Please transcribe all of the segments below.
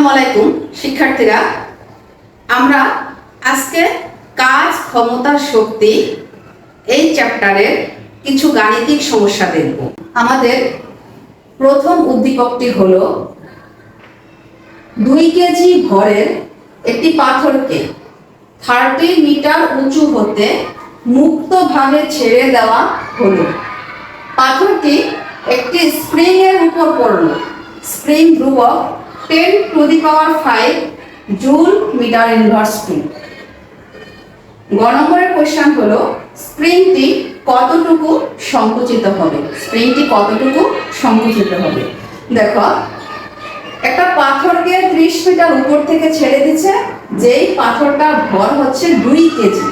আসসালামু আলাইকুম শিক্ষার্থীরা, আমরা আজকে কাজ, ক্ষমতা, শক্তি এই চ্যাপ্টারের কিছু গাণিতিক সমস্যা দেখব। আমাদের প্রথম উদ্দীপকটি হলো 2 কেজি ভরের একটি পাথরকে 30 মিটার উঁচু হতে মুক্তভাবে ছেড়ে দেওয়া হলো। পাথরটি একটি স্প্রিং এর উপর পড়ল। স্প্রিং ধ্রুবক 10⁵ জুল মিটার ইনভার্স 2। গ নম্বরের কোশ্চেন হলো স্প্রিংটি কতটুকু সংকুচিত হবে। স্প্রিংটি কতটুকু সংকুচিত হবে। দেখো, একটা পাথরকে 30 মিটার উপর থেকে ছেড়ে দিচ্ছে, যেই পাথরটার ভর হচ্ছে 2 কেজি।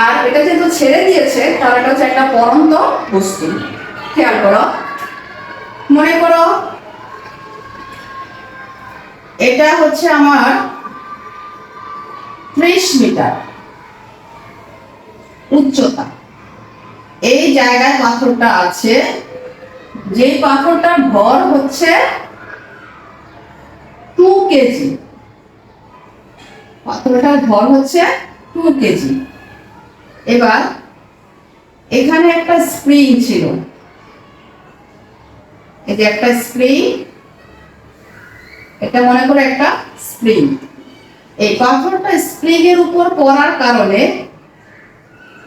আর এটা যেহেতু ছেড়ে দিয়েছে, তার এটা হচ্ছে একটা পড়ন্ত বস্তু। খেয়াল করো, মনে করো এটা হচ্ছে আমার 30 মিটার উচ্চতা। এই জায়গায় পাথরটা আছে, যে পাথরটার ভর হচ্ছে 2 কেজি। পাথরটার ভর হচ্ছে 2 কেজি। এবার এখানে একটা স্প্রিং ছিল, এই যে একটা স্প্রিং, এটা মনে করো একটা স্প্রিং। এই পাথরটা স্প্রিং এর উপর পড়ার কারণে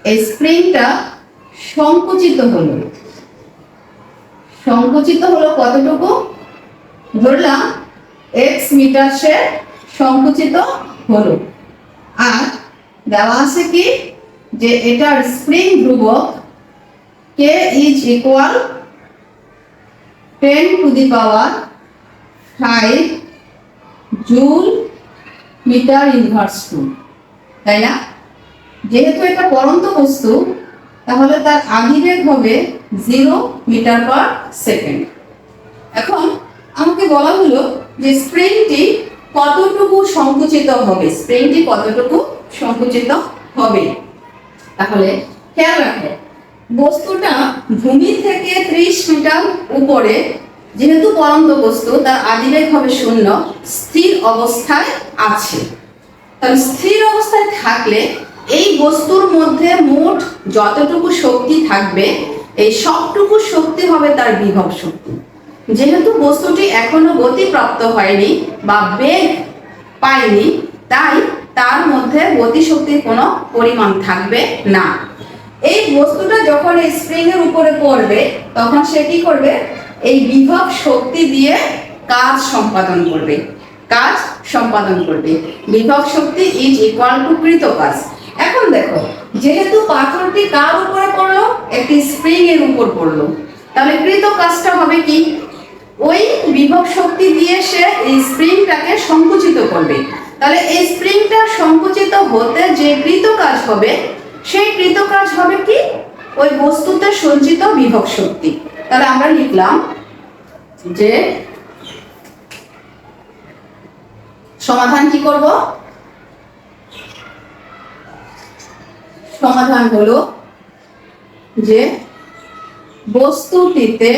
এই স্প্রিংটা সংকুচিত হলো। সংকুচিত হলো কতটুকু? ধরলাম x মিটার সে সংকুচিত হলো। আর দেওয়া আছে কি, যে এটার স্প্রিং ধ্রুবক k is equal 10⁵ joule metre inverse 2, তাই না? যেহেতু এটা পড়ন্ত বস্তু, তাহলে তার আদিবেগ হবে 0 মিটার পার সেকেন্ড। এখন আমাকে বলা হলো যে স্প্রিংটি কতটুকু সংকুচিত হবে। স্প্রিংটি কতটুকু সংকুচিত হবে। তাহলে খেয়াল রাখো, বস্তুটা ভূমি থেকে 30 মিটার উপরে, যেহেতু পড়ন্ত বস্তু, তার আদিবেগ হবে 0, স্থির অবস্থায় আছে। তাহলে স্থির অবস্থায় থাকলে এই বস্তুর মধ্যে মোট যতটুকু শক্তি থাকবে, এই সবটুকু শক্তি হবে তার বিভব শক্তি। যেহেতু বস্তুটি এখনো গতিপ্রাপ্ত হয়নি বা বেগ পায়নি, তাই তার মধ্যে গতিশক্তির কোনো পরিমাণ থাকবে না। এই বস্তুটা যখন এই স্প্রিং এর উপরে পড়বে, তখন সে কি করবে? এই বিভব শক্তি দিয়ে কাজ সম্পাদন করবে। কাজ সম্পাদন করবে। বিভব শক্তি ইজ ইকুয়াল টু কৃত কাজ। এখন দেখো, যেহেতু পাথরটি কার উপরে পড়লো? একটি স্প্রিং এর উপর পড়লো, তাহলে কৃত কাজটা হবে কি? ওই বিভব শক্তি দিয়ে সে এই স্প্রিংটাকে সংকুচিত করবে। তাহলে এই স্প্রিংটা সংকুচিত হতে যে কৃত কাজ হবে, সেই কৃত কাজ হবে কি? ওই বস্তুতে সঞ্চিত বিভব শক্তি। তাহলে আমরা লিখলাম যে সমাধান কি করব? সমাধান হলো যে বস্তুটিতে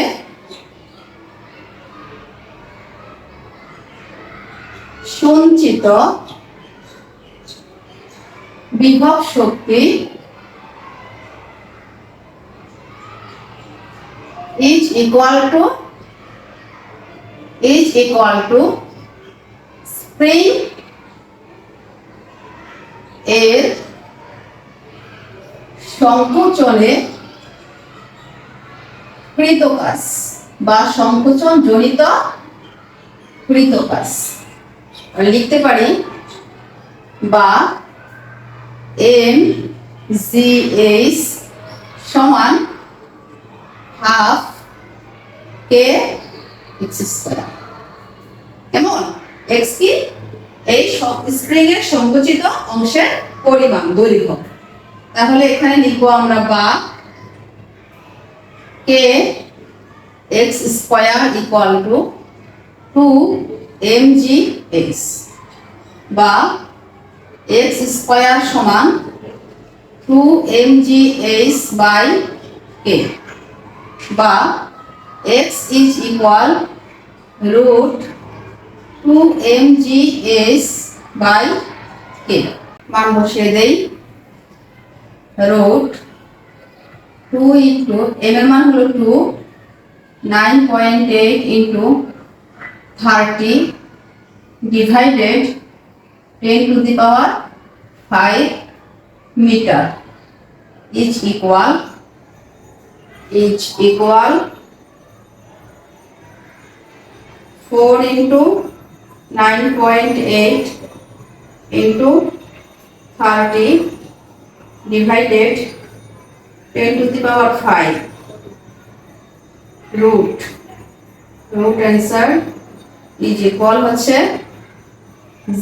সঞ্চিত বিভব শক্তি is equal to স্প্রিং এর সংকোচনে কৃত কাজ বা সংকোচন জনিত কৃত কাজ। লিখতে পারি বা mgh সমান ½ kx²। কেমন? x কি? এই স্প্রিং এর সংকুচিত অংশের পরিমাণ, দৈর্ঘ্য। তাহলে এখানে লিখবো আমরা বা kx² ইকুয়াল টু 2mgh বা x² সমান 2mgh/k বা x is equal root 2mgs by K. মান বসিয়ে দেই। রুট 2 ইন্টু এম এর মান হলো 2, 9.8 into 30 divided 10 to the power 5 metre is equal 4 into 9.8 into 30 divided 10 to the power 5 root answer is equal হচ্ছে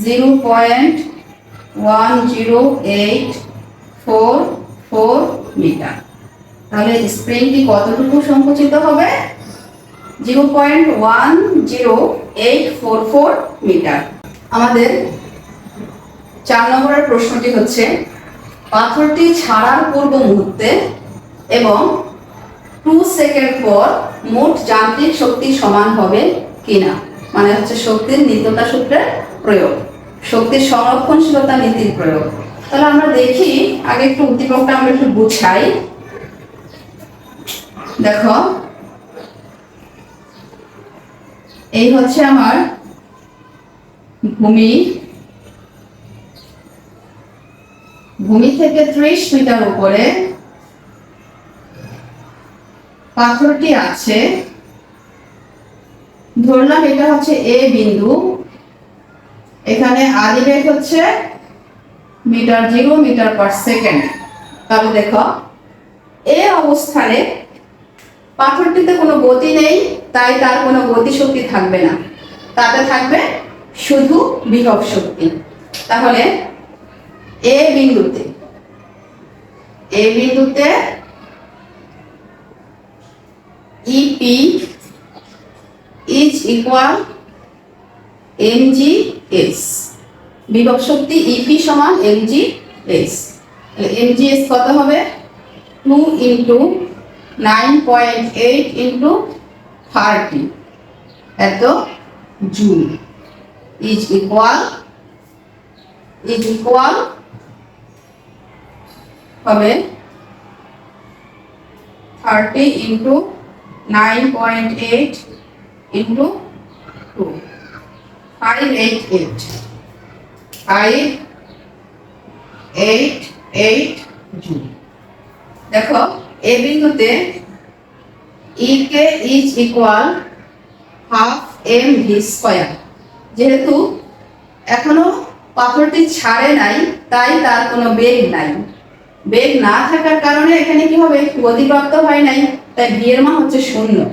0.10844 মিটার। তাহলে স্প্রিংটি কতটুকু সংকুচিত হবে? 0.10844 মিটার। আমাদের 4 নম্বরের প্রশ্নটি হচ্ছে পাথরটি ছাড়ার পূর্ব মুহূর্তে এবং 2 সেকেন্ড পর মোট যান্ত্রিক শক্তি সমান হবে কিনা। মানে হচ্ছে শক্তির নিত্যতা সূত্রের প্রয়োগ, শক্তির সংরক্ষণশীলতা নীতির প্রয়োগ। তাহলে আমরা দেখি, আগে একটু উদ্দীপকটা আমরা একটু বুঝাই। দেখো, এই হচ্ছে আমার ভূমি থেকে 30 মিটার উপরে পাথরটি আছে। ধরলাম এটা হচ্ছে এ বিন্দু, এখানে আদি বেগ হচ্ছে মিটার 0 মিটার পার সেকেন্ড। তাহলে দেখো, এ অবস্থানে পাথরটিতে কোনো গতি নেই, তাই তার কোনো গতিশক্তি থাকবে না, তাতে থাকবে শুধু বিভব শক্তি। তাহলে এ বিন্দুতে ইপি ইজ ইকুয়াল mgs, বিভব শক্তি ইপি সমান mgs। mgs কত হবে? 2 ইন্টু 9.8 ইন্টু 30 এত জুল ইজ ইকুয়াল হবে 30 ইন্টু 9.8 ইন্টু 2, 588 জুল। দেখো, এ বিন্দুতে E K is equal half mv square. যেহেতু এখনো পাথরটি ছাড়ে নাই, তাই তার কোনো বেগ নাই। বেগ না থাকার কারণে এখানে কি হবে? গতিপ্রাপ্ত হয় নাই, তাই ভি এর মান হচ্ছে 0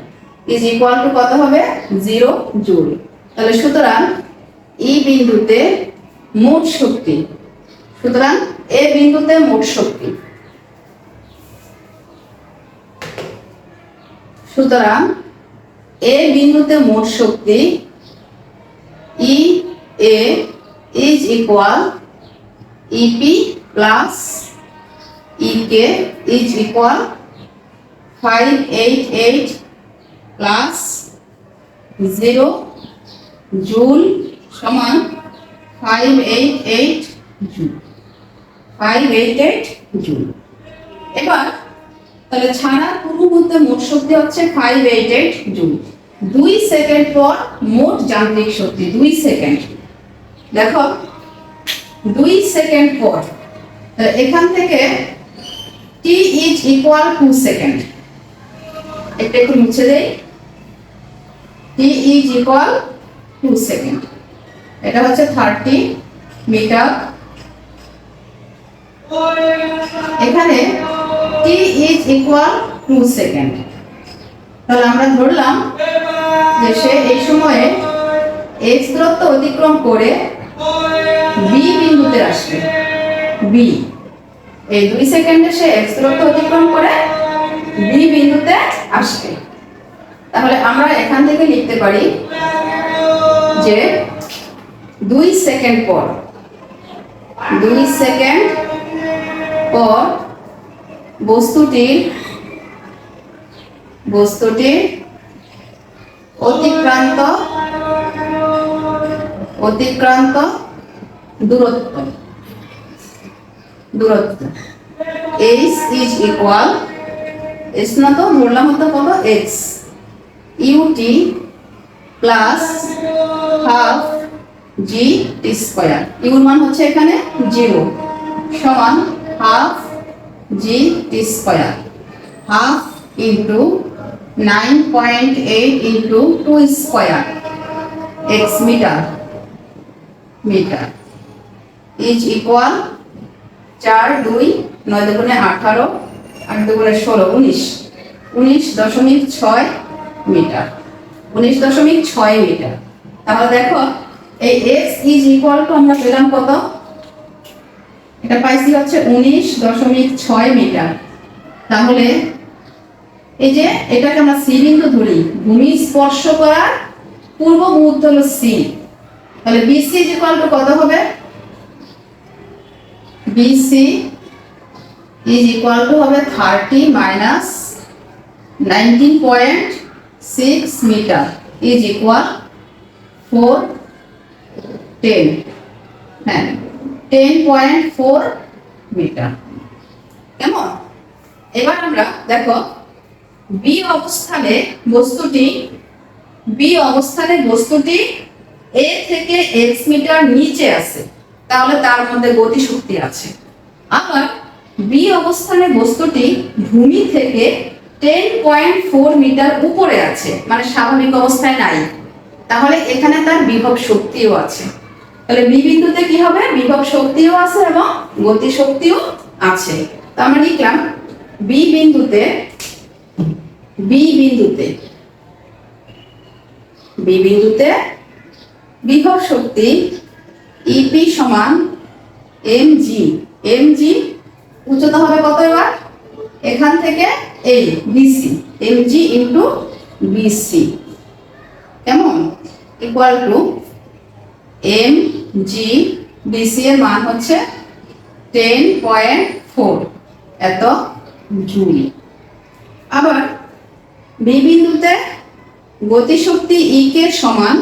ইজ ইকুয়াল টু কত হবে? 0 জুল। তাহলে সুতরাং ই বিন্দুতে মোট শক্তি, সুতরাং এ বিন্দুতে মোট শক্তি, সুতরাং এ বিন্দুতে মোট শক্তি E A is equal EP plus EK is equal 588 plus 0 joule সমান 588 জুল। এবার তাহলে ছাড়ার পূর্ব মুহূর্তে মোট শক্তি হচ্ছে 588 জুল। 2 সেকেন্ড পর মোট যান্ত্রিক শক্তি 2 সেকেন্ড। দেখো, 2 সেকেন্ড পর, এখান থেকে t ইজ ইকুয়াল 2 সেকেন্ড। এটা একটু মুছে দেই। t is equal 2 second. এটা হচ্ছে 30 মিটার। এখানে t ইজ ইকুয়াল 2 সেকেন্ড। তাহলে আমরা ধরলাম যে সে এই সময়ে x দূরত্ব অতিক্রম করে b বিন্দুতে আসবে। b, এই 2 সেকেন্ডে সে x দূরত্ব অতিক্রম করে b বিন্দুতে আসবে। তাহলে আমরা এখান থেকে লিখতে পারি যে 2 সেকেন্ড পর বস্তুটির অতিক্রান্ত অতিক্রান্ত দূরত্ব দূরত্ব h ইজ ইকুয়াল s না তো ধরলাম হতো কত x ut plus half g t square ইউর মান হচ্ছে এখানে 0 সমান half g t square half into 9.8 into 2 square x metre is equal 4 2 9 দুগুণে 18 8 দুগুণে 16 19.6 মিটার 19.6 মিটার। তাহলে দেখো এই x ইজ ইকুয়াল টু আমরা পেলাম কত, এটা পাইছি হচ্ছে 19.6 মিটার। তাহলে এই যে এটাকে আমরা সি বিন্দু ধরি, ভূমি স্পর্শ করার পূর্ব মুহূর্ত হলো সি, তাহলে BC ইজ ইকুয়াল টু কত হবে, BC ইজ ইকুয়াল টু হবে 30 মাইনাস 19.6 মিটার ইজ ইকুয়াল 4 10 হ্যাঁ 10.4 মিটার। কেমন? এবার আমরা দেখো বি অবস্থানে বস্তুটি এ থেকে x মিটার নিচে আছে, তাহলে তার মধ্যে গতি শক্তি আছে। আবার বি অবস্থানে বস্তুটি ভূমি থেকে 10.4 মিটার উপরে আছে, মানে স্বাভাবিক অবস্থায় নাই, তাহলে এখানে তার বিভব শক্তিও আছে। তাহলে বি বিন্দুতে কি হবে, বিভব শক্তিও আছে এবং গতি শক্তিও আছে। তো আমরা লিখলাম বি বিন্দুতে বিভব শক্তি ইপি সমান mg উচ্চতা হবে কত, এবার এখান থেকে এই বিসি mg ইনটু বিসি কেমন ইকুয়াল টু mg বিসি এর মান হচ্ছে 10.4 এত জুল। আবার বি বিন্দুতে গতিশক্তি ই কে সমান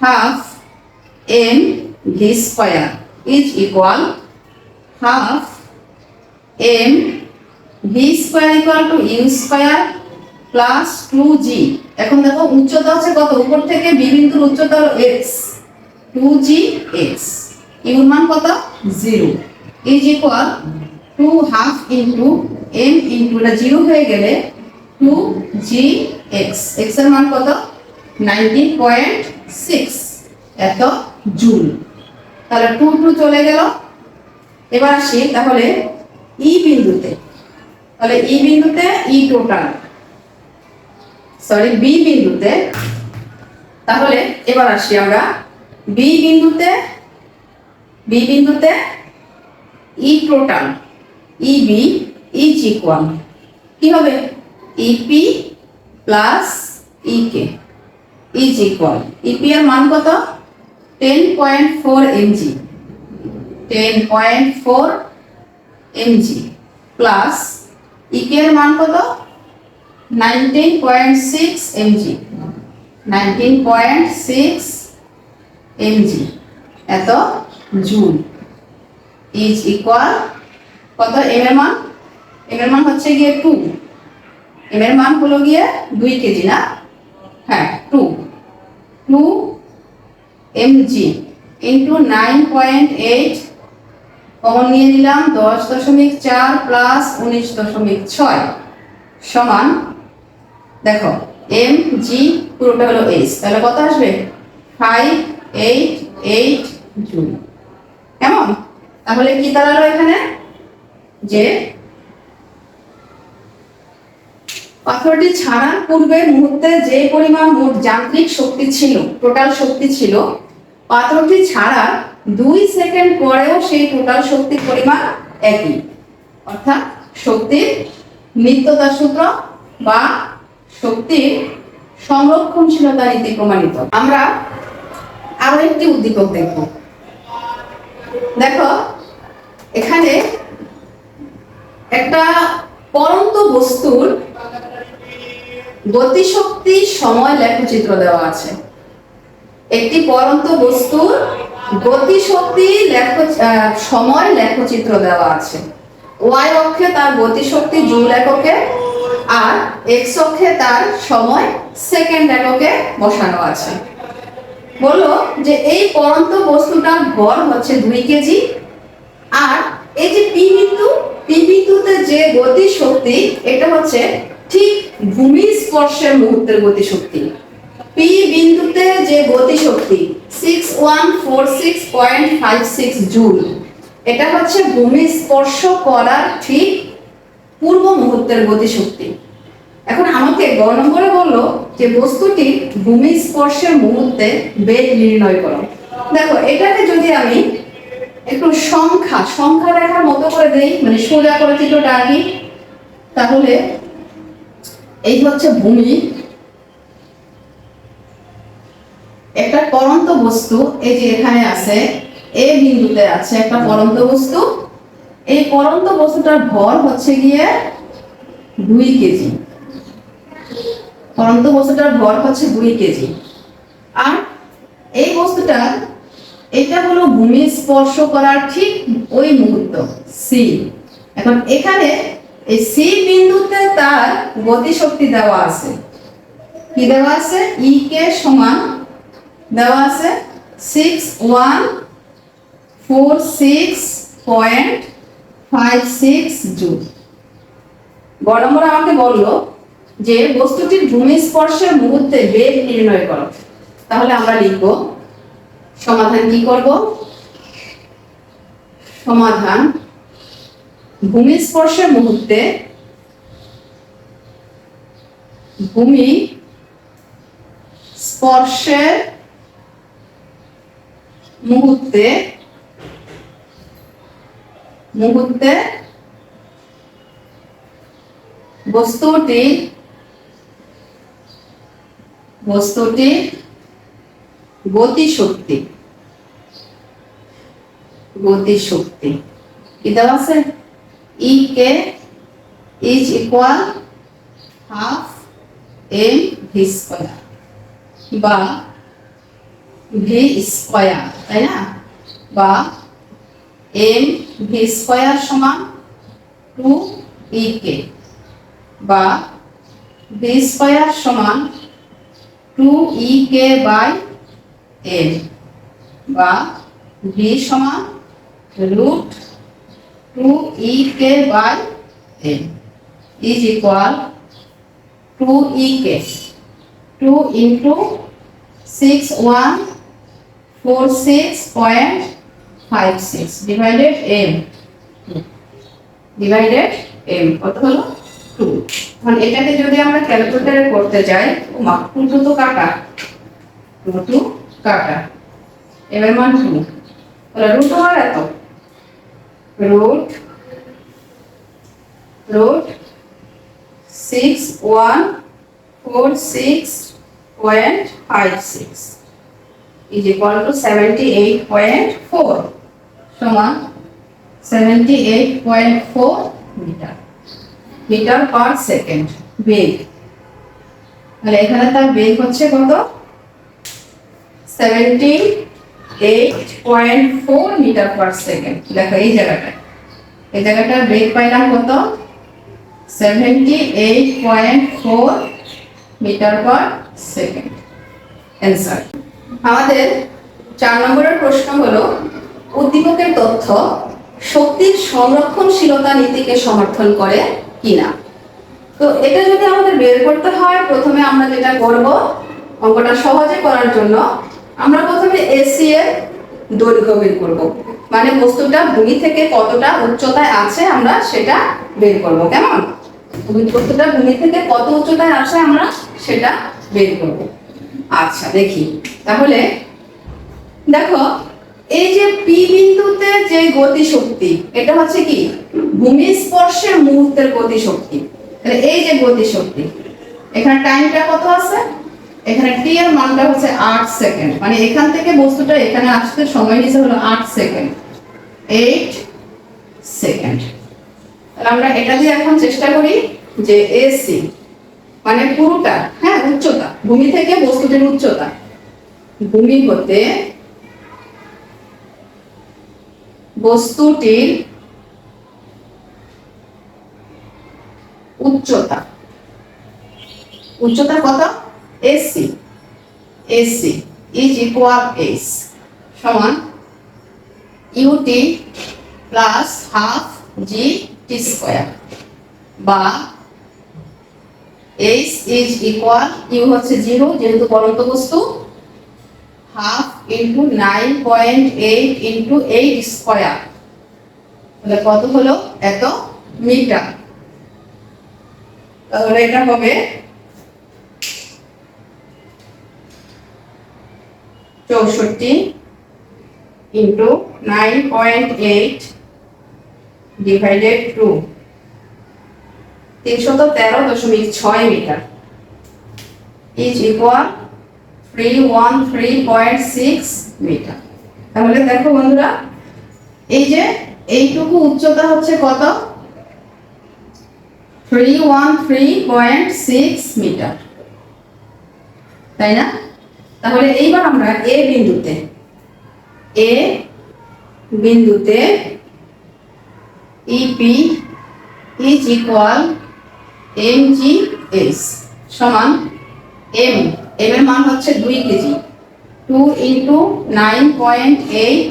half M V square is equal half M V square equal to u square plus 2g। এখন দেখো উচ্চতা হচ্ছে কত, উপর থেকে বি বিন্দুর উচ্চতা হলো x, 2gx, ইউর মান কত 0 is equal 2 half into m into এটা 0 হয়ে গেলে 2gx, x এর মান কত 19.6 এত জুল। তাহলে 2 চলে গেল। এবার আসি তাহলে ই বিন্দুতে, তাহলে ই বিন্দুতে ই টোটাল বি বিন্দুতে, তাহলে এবার আসি আমরা বি বিন্দুতে ই টোটাল ইবি ইজ ইকুয়াল কি হবে, EP plus EK is equal EP এর মান কত 10.4 mg প্লাস ইকে এর মান কত 19.6 mg এত জুল ইজ ইকুয়াল কত, এম এর মান হচ্ছে গিয়ে 2, এম এর মান হলো গিয়ে 2 কেজি না, হ্যাঁ 2 mg ইন্টু 9.8 কমন নিয়ে নিলাম 10.4 প্লাস 19.6 সমান দেখো mg পুরোটা হলো h, তাহলে কত আসবে 588 জুল। কেমন? তাহলে কি দাঁড়ালো এখানে যে পাথরটি ছাড়ার পূর্বে মুহূর্তে যে পরিমাণ মোট যান্ত্রিক শক্তি ছিল, টোটাল শক্তি ছিল, পাথরটি ছাড়ার 2 সেকেন্ড পরেও সেই টোটাল শক্তির পরিমাণ একই, অর্থাৎ শক্তির নিত্যতা সূত্র বা শক্তির সংরক্ষণশীলতা নীতি প্রমাণিত। আমরা আরো একটি উদ্দীপক দেখব। দেখো এখানে একটা পরন্ত বস্তুর গতিশক্তি সময় লেখচিত্র দেওয়া আছে। একটি পরন্ত বস্তুর গতিশক্তি সময় লেখচিত্র দেওয়া আছে। ওয়াই অক্ষে তার গতিশক্তি জুল এককে আর এক্স অক্ষে তার সময় সেকেন্ড এককে বসানো আছে। বললো যে এই পরন্ত বস্তুটার ভর হচ্ছে 2 কেজি, আর এই যে পি বিন্দুতে যে গতিশক্তি এটা হচ্ছে ঠিক ভূমি স্পর্শের মুহূর্তের গতিশক্তি। পি বিন্দুতে যে গতিশক্তি 6146.56 জুল, এটা হচ্ছে ভূমি স্পর্শ করার ঠিক পূর্ব মুহূর্তের গতিশক্তি। এখন আমাকে গ নম্বরে বললো যে বস্তুটি ভূমি স্পর্শের মুহূর্তে বেগ নির্ণয় করো। দেখো এটাকে যদি আমি একটু সংখ্যা রেখার মতো করে দেই, মানে সোজা করে চিত্রটা আঁকি, তাহলে এই হচ্ছে ভূমি, একটা পরন্ত বস্তু এই যে এখানে আছে, এ বিন্দুতে আছে একটা পরন্ত বস্তু। এই পরন্ত বস্তুটার ভর হচ্ছে গিয়ে 2 কেজি। পরন্ত বস্তুটার ভর হচ্ছে 2 কেজি, আর এই বস্তুটা এটা হলো ভূমি স্পর্শ করার ঠিক ওই মুহূর্ত সি। এখন এখানে এই সি বিন্দুতে তার গতিশক্তি দেওয়া আছে, কি দেওয়া আছে? ই কে সমান দেওয়া আছে 6146.56 জুল। বড় নম্বর আমাকে বললো যে বস্তুটির ভূমি স্পর্শের মুহূর্তে বেগ নির্ণয় করো। তাহলে আমরা লিখব সমাধান। কি করব? সমাধান ভূমি স্পর্শের মুহূর্তে ভূমি স্পর্শের মুহূর্তে বস্তুটির গতিশক্তি কি দেওয়া আছে? E K is equal half M V square বা ভি স্কয়ার, তাই না? বা এম ভি স্কয়ার সমান 2 ই কে, বা ভি স্কয়ার সমান 2 ই কে বাই এম, বা ভি সমান root 2 E K by m is equal 2 E K 2 into 6146.56 divided m কত হলো? 2। এখন এটাকে যদি আমরা ক্যালকুলেটরে করতে যাই, ওমা 2 তো কাটা, 2 কাটা, এবার মান 2, তাহলে রুট হয় এত, রুট 6146.56 is equal to 78.4 সমান 78.4 মিটার পার সেকেন্ড বেগ। তাহলে এখানে তার বেগ হচ্ছে কত? 78.4 মিটার পার সেকেন্ড। দেখো এই জায়গাটা বেগ পাইলাম কত? 78.4 মিটার পার সেকেন্ড। অ্যান্সার। আমাদের 4 নম্বরের প্রশ্ন হলো উদ্দীপকের তথ্য শক্তির সংরক্ষণশীলতা নীতিকে সমর্থন করে কিনা। তো এটা যদি আমাদের বের করতে হয়, প্রথমে আমরা যেটা করব, অঙ্কটা সহজে করার জন্য আমরা প্রথমে এসি এর দৈর্ঘ্য বের করব, মানে বস্তুটা ভূমি থেকে কতটা উচ্চতায় আছে আমরা সেটা বের করব। কেমন? বস্তুটা ভূমি থেকে কত উচ্চতায় আছে আমরা সেটা বের করব। আচ্ছা দেখি তাহলে। দেখো এই যে পি বিন্দুতে যে গতিশক্তি, এটা হচ্ছে কি ভূমি স্পর্শের মুহূর্তের গতিশক্তি। তাহলে এই যে গতিশক্তি, এখানে টাইমটা কত আছে? এখানে টি এর মানটা হচ্ছে 8 সেকেন্ড, মানে এখান থেকে বস্তুটা এখানে আসতে সময় নিয়েছে হলো 8 সেকেন্ড, 8 সেকেন্ড। তাহলে আমরা এটা দিয়ে এখন চেষ্টা করি যে এসি মানে পুরোটা, হ্যাঁ উচ্চতা, ভূমি থেকে বস্তুটির উচ্চতা ভূমি হতে বস্তুটির উচ্চতা কত? এসি ইজ ইকুয়াল এস সমান ইউটি প্লাস হাফ জি টি স্কোয়ার, বা এইচ ইজ ইকুয়াল, ইউ হচ্ছে 0 যেহেতু পরন্ত বস্তু, হাফ ইন্টু 9.8 ইন্টু 8 স্কোয়ার, তাহলে কত হলো? এত মিটার। তাহলে এটা হবে 64 into 9.8 divided 2, 313.6 metre is equal 313.6 metre. তাহলে দেখো বন্ধুরা, এই যে এইটুকু উচ্চতা হচ্ছে কত? 313.6 মিটার, তাই না? তাহলে এইবার আমরা এ বিন্দুতে ইপি ইজ ইকুয়াল mgs সমান এম এর মান হচ্ছে 2 কেজি, 2 ইন্টু 9.8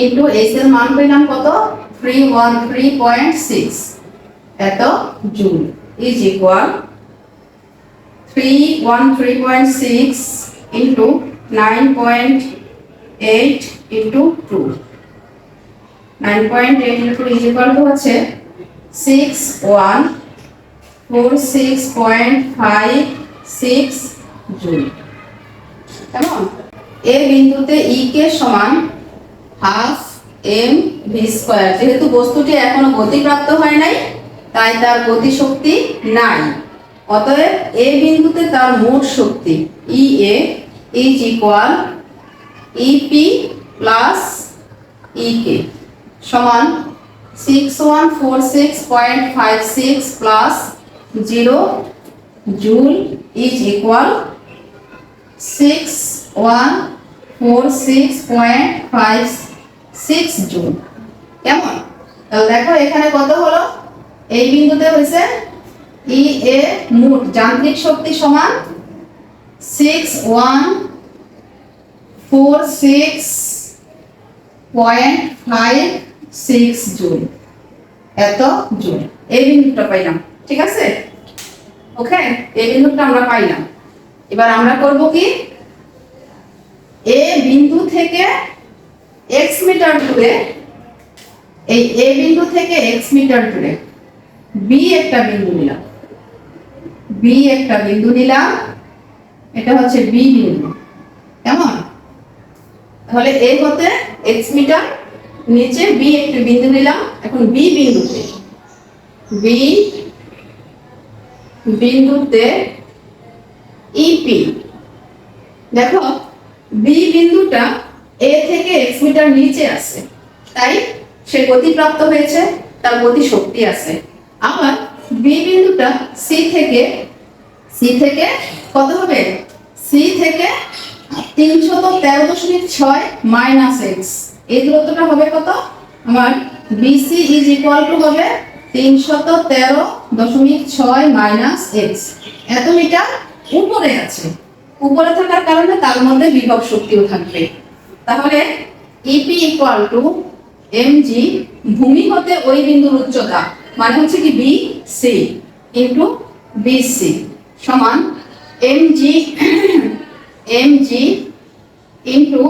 ইন্টু এস এর মান পেলাম কত? 313.6 এত joule is equal 313.6 into 9.8 into 2, 9.8 into is equal two হচ্ছে 6146.56 জুল। কেমন? এ বিন্দুতে ই কে সমান হাফ এম ভি স্কয়ার, যেহেতু বস্তুটি এখনো গতিপ্রাপ্ত হয় নাই তাই তার গতিশক্তি নাই, অতএব এ বিন্দুতে তার মোট শক্তি E A is equal EP plus E K সমান 6146.56 plus 0 joule is equal 6146.56 joule. কেমন? তাহলে দেখো এখানে কত হলো? এই বিন্দুতে হয়েছে ই এ মোট যান্ত্রিক শক্তি সমান 6146.56 জুল, এত জুল। এই বিন্দুটা পাইলাম, ঠিক আছে? ওকে, এই বিন্দুটা আমরা পাইলাম। এবার আমরা করব কি, এ বিন্দু থেকে x মিটার দূরে, এই এ বিন্দু থেকে x মিটার দূরে বি একটা বিন্দু নিলাম, এটা হচ্ছে বি বিন্দু। কেমন? তাহলে এ হতে x মিটার নিচে বি একটা বিন্দু নিলাম। এখন বি বিন্দুতে ইপি, দেখো বি বিন্দুটা এ থেকে x মিটার নিচে আছে, তাই সে গতিপ্রাপ্ত হয়েছে, তার গতি শক্তি আছে। আবার বি বিন্দুটা সি থেকে কত হবে? সি থেকে 313.6 মাইনাস এক্স, এই দূরত্বটা হবে কত? আমার বিসি ইজ ইকুয়াল টু হবে 313.6 মাইনাস এক্স, এত মিটার উপরে আছে। উপরে থাকার কারণে তার মধ্যে বিভব শক্তিও থাকবে। তাহলে ইপি ইকুয়াল টু এমজি, ভূমি হতে ওই বিন্দুর উচ্চতা মানে হচ্ছে কি বি সি ইন্টু বিসি সমান এমজি ইন্টু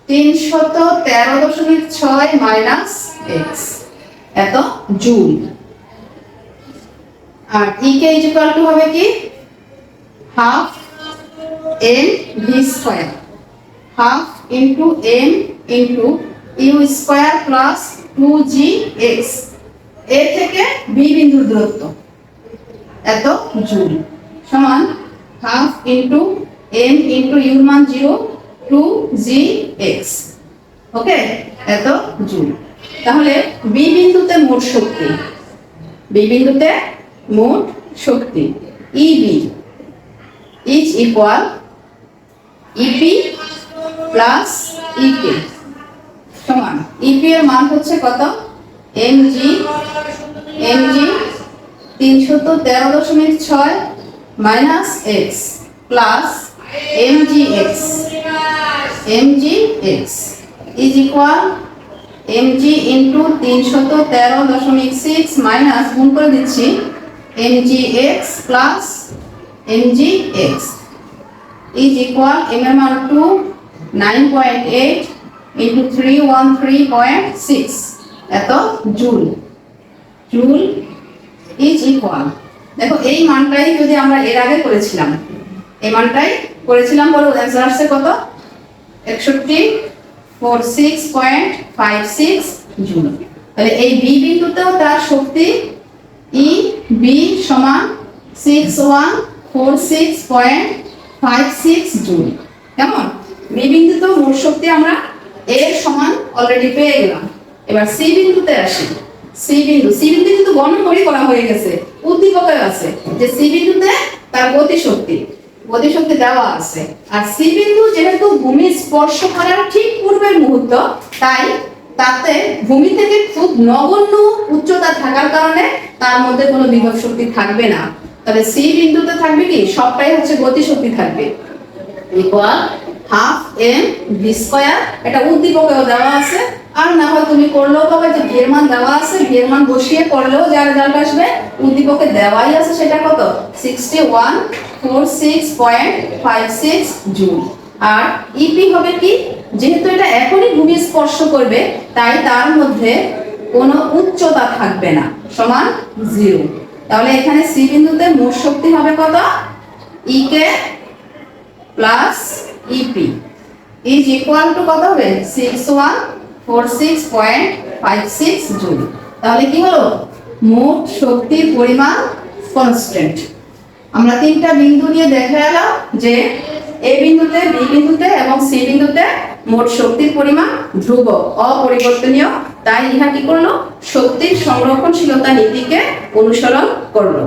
313.6 মাইনাস এক্স, এত জুল। আর ই কে ইকুয়াল টু হবে কি half M V square, half into M into U square plus 2জি এক্স, এ থেকে বি বিন্দুর দূরত্ব এত জুল সমান হাফ ইন্টু এম ইন্টু ইউর মান 0 2জি এক্স। ওকে, এত জুল। তাহলে বি বিন্দুতে মোট শক্তি EB is equal EP plus EK সমান ইপি এর মান হচ্ছে কত MG 313.6 minus X plus mgx is equal mg into 313.6 minus গুণ করে দিচ্ছি mgx plus mgx is equal m এর মান 9.8 into 313.6 এত জুল is equal দেখো এই মানটাই যদি আমরা এর আগে করেছিলাম এই মানটাই করেছিলাম বলো অ্যানসার আসছে কত 6146.56 জুল তাহলে এই বি বিন্দুতেও তার শক্তি ই বি সমান 6146.56 জুল কেমন বি বিন্দুতেও মোট শক্তি আমরা এর সমান অলরেডি পেয়ে গেলাম এবার সি বিন্দুতে আসি সি বিন্দু কিন্তু গণনা করা হয়ে গেছে উদ্দীপকে আছে যে সি বিন্দুতে তার গতিশক্তি দেওয়া আছে আর সি বিন্দু যেহেতু ভূমি স্পর্শ করার ঠিক পূর্বের মুহূর্ত তাই তাতে ভূমি থেকে খুব নগণ্য উচ্চতা থাকার কারণে তার মধ্যে কোনো বিভব শক্তি থাকবে না তবে সি বিন্দুতে থাকবে কি সবটাই হচ্ছে গতিশক্তি থাকবে equal half M V square এটা উদ্দীপকেও দেওয়া আছে আর না হয় তুমি করলেও পাবে যে ভি এর মান দেওয়া আছে ভি এর মান বসিয়ে করলেও যার রেজাল্ট আসবে উদ্দীপকে দেওয়াই আছে সেটা কত 6146.56 জুল আর ইপি হবে কি যেহেতু এটা এখনই ভূমি স্পর্শ করবে তাই তার মধ্যে কোনো উচ্চতা থাকবে না সমান 0 তাহলে এখানে সি বিন্দুতে মোট শক্তি হবে কত EK plus EP is equal to কত হবে 6146.56 জুল তাহলে কি হলো মোট শক্তির পরিমাণ কনস্ট্যান্ট আমরা তিনটা বিন্দু নিয়ে দেখে এলাম যে এ বিন্দুতে বি বিন্দুতে এবং সি বিন্দুতে মোট শক্তির পরিমাণ ধ্রুবক অপরিবর্তনীয় তাই ইহা কি করলো শক্তির সংরক্ষণশীলতা নীতিকে অনুসরণ করলো